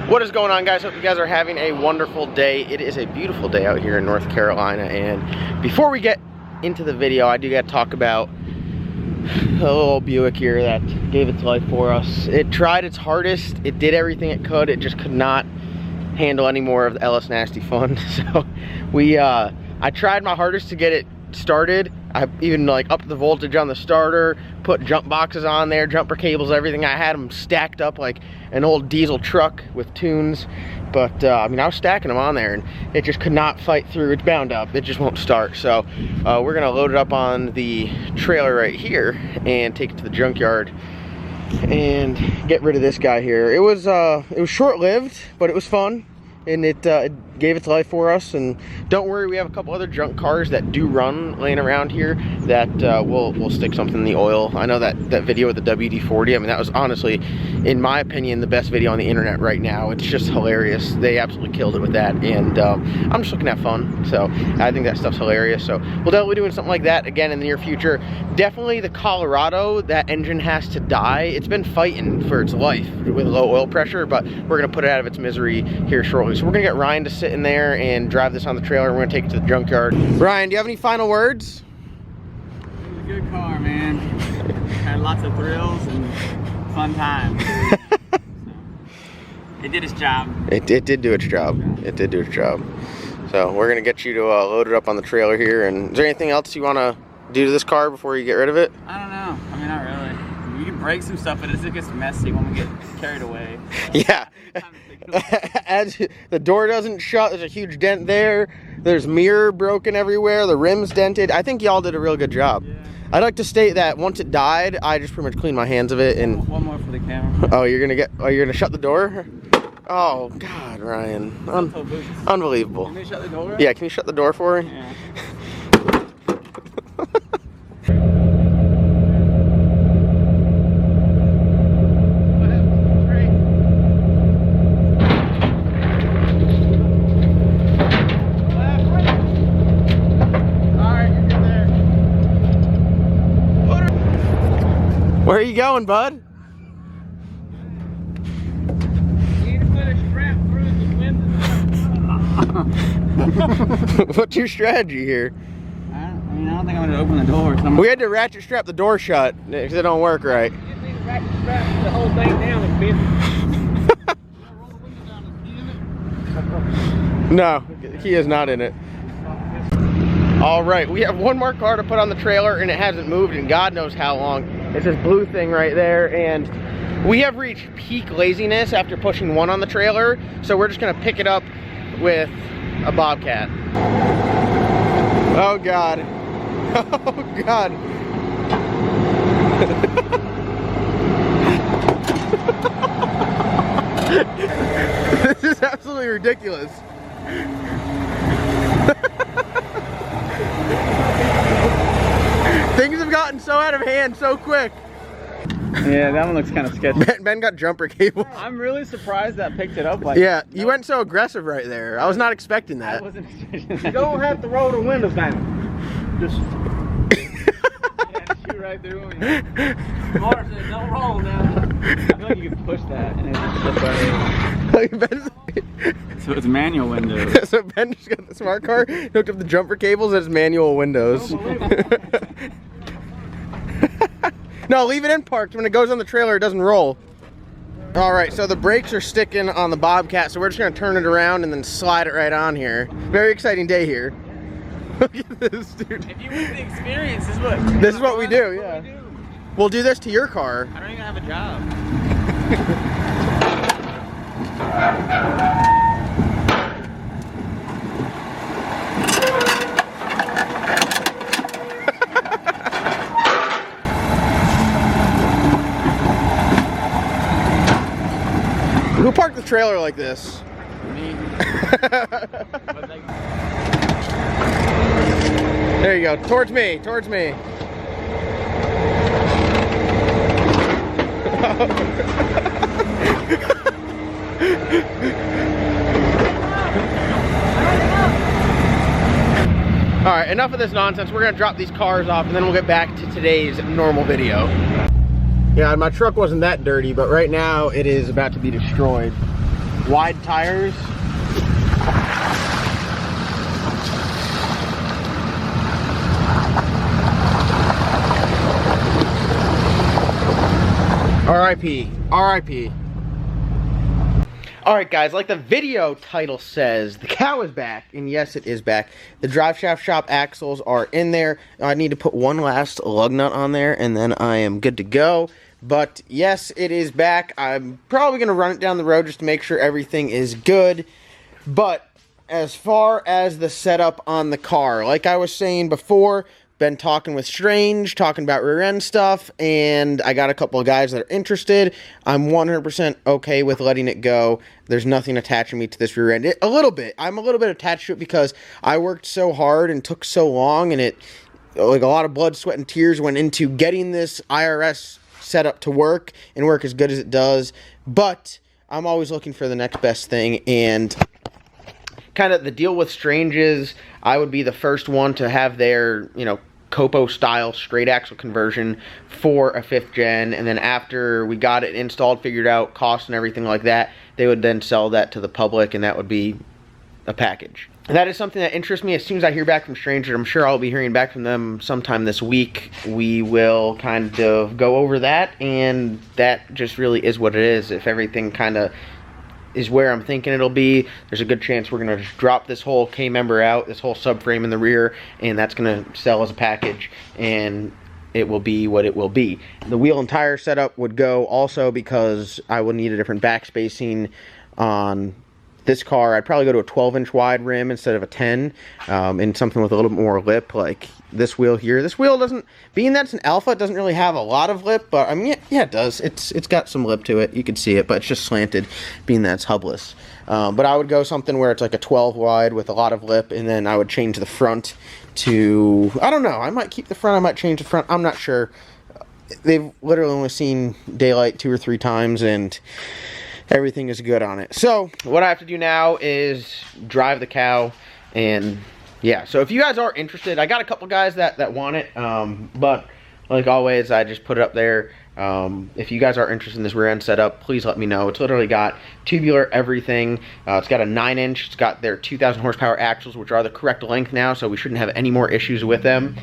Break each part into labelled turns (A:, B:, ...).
A: What is going on, guys? Hope you guys are having a wonderful day. It is a beautiful day out here in North Carolina, and before we get into the video, I do got to talk about a little Buick here that gave its life for us. It tried its hardest. It did everything it could. It just could not handle any more of the LS Nasty fun. So I tried my hardest to get it started. I even like upped the voltage on the starter, put jump boxes on there, jumper cables, everything. I had them stacked up like an old diesel truck with tunes. But I mean, I was stacking them on there and it just could not fight through. It's bound up, it just won't start. So we're gonna load it up on the trailer right here and take it to the junkyard and get rid of this guy here. It was short-lived, but it was fun. And it gave its life for us. And don't worry, we have a couple other junk cars that do run laying around here that we'll stick something in the oil. I know that video with the WD-40, I mean, that was honestly, in my opinion, the best video on the internet right now. It's just hilarious. They absolutely killed it with that. And I'm just looking at fun. So I think that stuff's hilarious. So we'll definitely be doing something like that again in the near future. Definitely the Colorado, that engine has to die. It's been fighting for its life with low oil pressure, but we're gonna put it out of its misery here shortly. So we're gonna get Ryan to sit in there and drive this on the trailer. We're gonna take it to the junkyard. Ryan, do you have any final words?
B: It was a good car, man. Had lots of thrills and fun times. So, it did its job.
A: It did do its job. It did do its job. So we're gonna get you to load it up on the trailer here. And is there anything else you wanna do to this car before you get rid of it?
B: I don't know. I mean, not really. You can break some stuff, but it gets messy when we get carried away.
A: Yeah. As the door doesn't shut, there's a huge dent there. There's mirror broken everywhere. The rim's dented. I think y'all did a real good job. Yeah. I'd like to state that once it died, I just pretty much cleaned my hands of it. And
B: one more for the camera.
A: Oh, you're gonna shut the door? Oh God, Ryan, unbelievable.
B: Can you shut the door?
A: Yeah, can you shut the door for me?
B: Yeah.
A: Where are you going, bud?
B: You need to put a strap through the window.
A: What's your strategy here?
B: I don't think I'm going to open the door.
A: We had to ratchet strap the door shut because it don't work right.
B: You just need to ratchet strap the whole thing down and bend it.
A: No, the key is not in it. All right, we have one more car to put on the trailer and it hasn't moved in God knows how long. It's this blue thing right there, and we have reached peak laziness after pushing one on the trailer, so we're just gonna pick it up with a Bobcat. Oh God. Oh God. This is absolutely ridiculous. Things have gotten so out of hand so quick.
B: Yeah, that one looks kind of sketchy.
A: Ben got jumper cables.
B: I'm really surprised that picked it up like
A: yeah, that. You went so aggressive right there. I was not expecting that.
B: I wasn't expecting that.
C: You don't have to roll the windows down. Just
B: yeah, shoot right through me. Mark said, don't roll now. I feel like you can push that and it just flips right. So it's manual windows.
A: So Ben just got the smart car, hooked up the jumper cables, and it's manual windows. No, leave it in parked. When it goes on the trailer, it doesn't roll. All right, so the brakes are sticking on the Bobcat, so we're just gonna turn it around and then slide it right on here. Very exciting day here. Look at this, dude.
B: If you want the experience,
A: this is what we do, yeah. We'll do this to your car.
B: I don't even have a job.
A: Who parked the trailer like this?
B: Me.
A: There you go. Towards me. Towards me. All right, enough of this nonsense. We're gonna drop these cars off and then we'll get back to today's normal video. Yeah, my truck wasn't that dirty, but right now it is about to be destroyed. wide tires. R.I.P. R.I.P. Alright guys, like the video title says, the cow is back, and yes, it is back. The drive shaft shop axles are in there. I need to put one last lug nut on there, and then I am good to go. But yes, it is back. I'm probably going to run it down the road just to make sure everything is good. But as far as the setup on the car, like I was saying before, been talking with Strange, talking about rear end stuff, and I got a couple of guys that are interested. I'm 100% okay with letting it go. There's nothing attaching me to this rear end. I'm a little bit attached to it because I worked so hard and took so long, and it, like, a lot of blood, sweat, and tears went into getting this IRS setup to work and work as good as it does. But I'm always looking for the next best thing, and kind of the deal with Strange is I would be the first one to have their, you know, Copo style straight axle conversion for a 5th gen, and then after we got it installed, figured out cost and everything like that, they would then sell that to the public, and that would be a package. And that is something that interests me. As soon as I hear back from Strange, I'm sure I'll be hearing back from them sometime this week, we will kind of go over that, and that just really is what it is. If everything kind of is where I'm thinking it'll be, there's a good chance we're going to just drop this whole K-member out, this whole subframe in the rear, and that's going to sell as a package, and it will be what it will be. The wheel and tire setup would go also because I will need a different back spacing on this car. I'd probably go to a 12-inch wide rim instead of a 10, and something with a little bit more lip, like this wheel here. This wheel doesn't, being that it's an Alpha, it doesn't really have a lot of lip, but I mean, yeah, it does. It's got some lip to it. You can see it, but it's just slanted, being that it's hubless. But I would go something where it's like a 12 wide with a lot of lip, and then I would change the front to, I don't know, I might keep the front, I might change the front, I'm not sure. They've literally only seen daylight 2 or 3 times, and everything is good on it. So what I have to do now is drive the cow, and yeah, so if you guys are interested, I got a couple guys that want it, but like always, I just put it up there. If you guys are interested in this rear end setup, please let me know. It's literally got tubular everything. It's got a 9-inch. It's got their 2,000 horsepower axles, which are the correct length now, so we shouldn't have any more issues with them.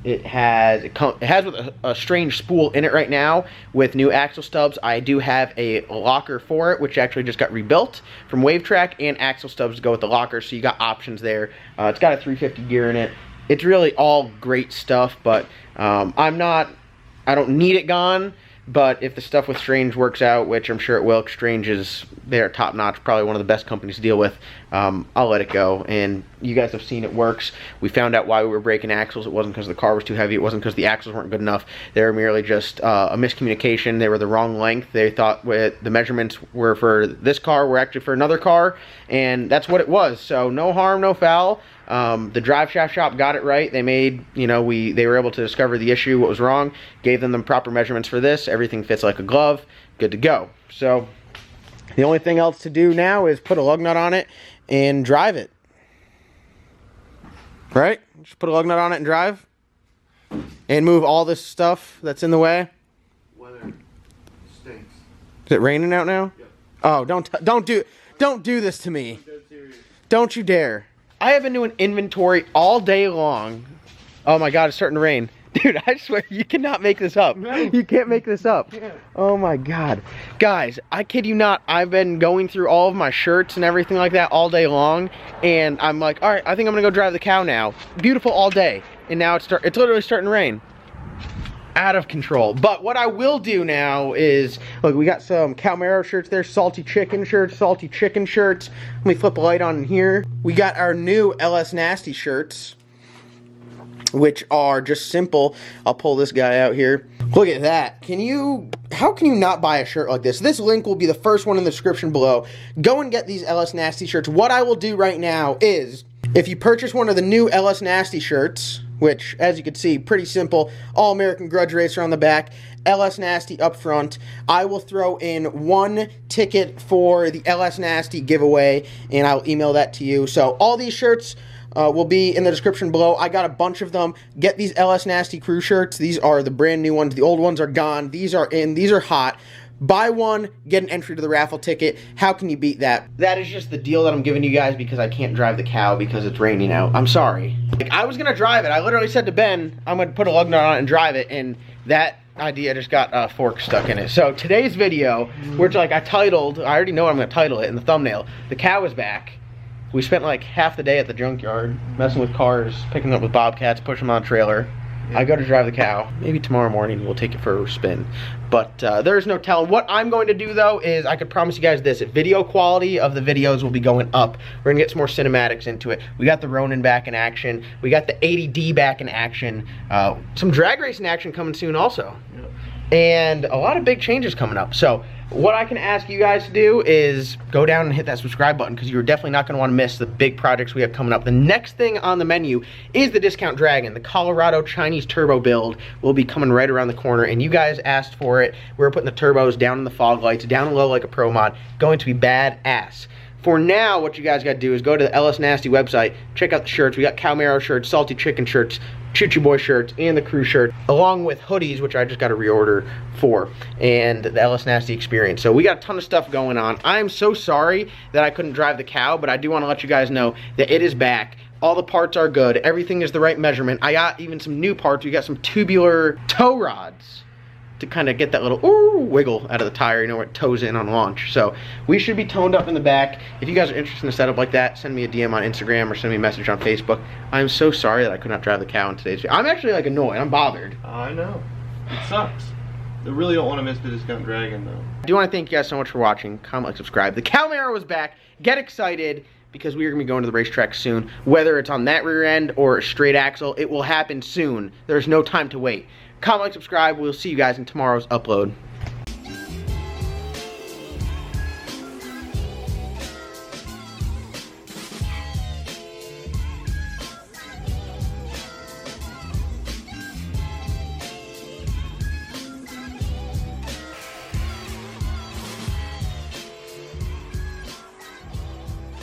A: It has with a Strange spool in it right now with new axle stubs. I do have a locker for it, which actually just got rebuilt from Wave Track, and axle stubs to go with the locker, so you got options there. It's got a 350 gear in it. It's really all great stuff, but I don't need it gone, but if the stuff with Strange works out, which I'm sure it will, Strange is, they're top notch, probably one of the best companies to deal with, I'll let it go. And you guys have seen it works. We found out why we were breaking axles. It wasn't because the car was too heavy. It wasn't because the axles weren't good enough. They were merely just a miscommunication. They were the wrong length. They thought the measurements were for this car were actually for another car, and that's what it was. So no harm, no foul. The drive shaft shop got it right. They made, you know, they were able to discover the issue, what was wrong, gave them the proper measurements for this. Everything fits like a glove, good to go. So the only thing else to do now is put a lug nut on it and drive it. Right? Just put a lug nut on it and drive. And move all this stuff that's in the way.
C: Weather stinks.
A: Is it raining out now?
C: Yep.
A: Oh, don't do this to me. Don't you dare. I have been doing inventory all day long. Oh my God, it's starting to rain. Dude, I swear, you cannot make this up. No. You can't make this up. Yeah. Oh my God. Guys, I kid you not, I've been going through all of my shirts and everything like that all day long, and I'm like, all right, I think I'm gonna go drive the cow now. Beautiful all day, and now it's literally starting to rain. Out of control. But what I will do now is, look, we got some Cowmaro shirts there, salty chicken shirts. Let me flip a light on here. We got our new LS Nasty shirts, which are just simple. I'll pull this guy out here. Look at that. How can you not buy a shirt like this? This link will be the first one in the description below. Go and get these LS Nasty shirts. What I will do right now is, if you purchase one of the new LS Nasty shirts, which, as you can see, pretty simple, All American Grudge Racer on the back, LS Nasty up front, I will throw in 1 ticket for the LS Nasty giveaway, and I'll email that to you. So all these shirts will be in the description below. I got a bunch of them. Get these LS Nasty crew shirts. These are the brand new ones. The old ones are gone. These are in. These are hot. Buy one, get an entry to the raffle ticket. How can you beat that? That is just the deal that I'm giving you guys because I can't drive the cow because it's raining out. I'm sorry. Like, I was gonna drive it. I literally said to Ben, I'm gonna put a lug nut on it and drive it, and that idea just got a fork stuck in it. So today's video, which like I already know what I'm gonna title it in the thumbnail. The cow is back. We spent like half the day at the junkyard, messing with cars, picking up with bobcats, pushing them on a trailer. I go to drive the cow. Maybe tomorrow morning we'll take it for a spin. But there's no telling. What I'm going to do though is I could promise you guys this. Video quality of the videos will be going up. We're gonna get some more cinematics into it. We got the Ronin back in action. We got the 80D back in action. Some drag racing action coming soon also. Yep. And a lot of big changes coming up. So what I can ask you guys to do is go down and hit that subscribe button because you're definitely not going to want to miss the big projects we have coming up. The next thing on the menu is the Discount Dragon. The Colorado Chinese turbo build will be coming right around the corner, and you guys asked for it. We're putting the turbos down in the fog lights, down low like a pro mod. Going to be badass. For now, what you guys got to do is go to the LS Nasty website, check out the shirts. We got Cowmaro shirts, Salty Chicken shirts, Choo Choo Boy shirts, and the crew shirt, along with hoodies, which I just got to reorder for, and the LS Nasty experience. So we got a ton of stuff going on. I'm so sorry that I couldn't drive the cow, but I do want to let you guys know that it is back. All the parts are good. Everything is the right measurement. I got even some new parts. We got some tubular tow rods to kind of get that little ooh wiggle out of the tire, you know, where it tows in on launch. So we should be toned up in the back. If you guys are interested in a setup like that, send me a DM on Instagram or send me a message on Facebook. I'm so sorry that I could not drive the cow in today's video. I'm actually like annoyed. I'm bothered.
C: I know. It sucks. I really don't want to miss the Discount Dragon though.
A: I do want to thank you guys so much for watching. Comment, like, subscribe. The Cowmaro is back. Get excited because we are going to be going to the racetrack soon. Whether it's on that rear end or a straight axle, it will happen soon. There's no time to wait. Comment, like, subscribe. We'll see you guys in tomorrow's upload.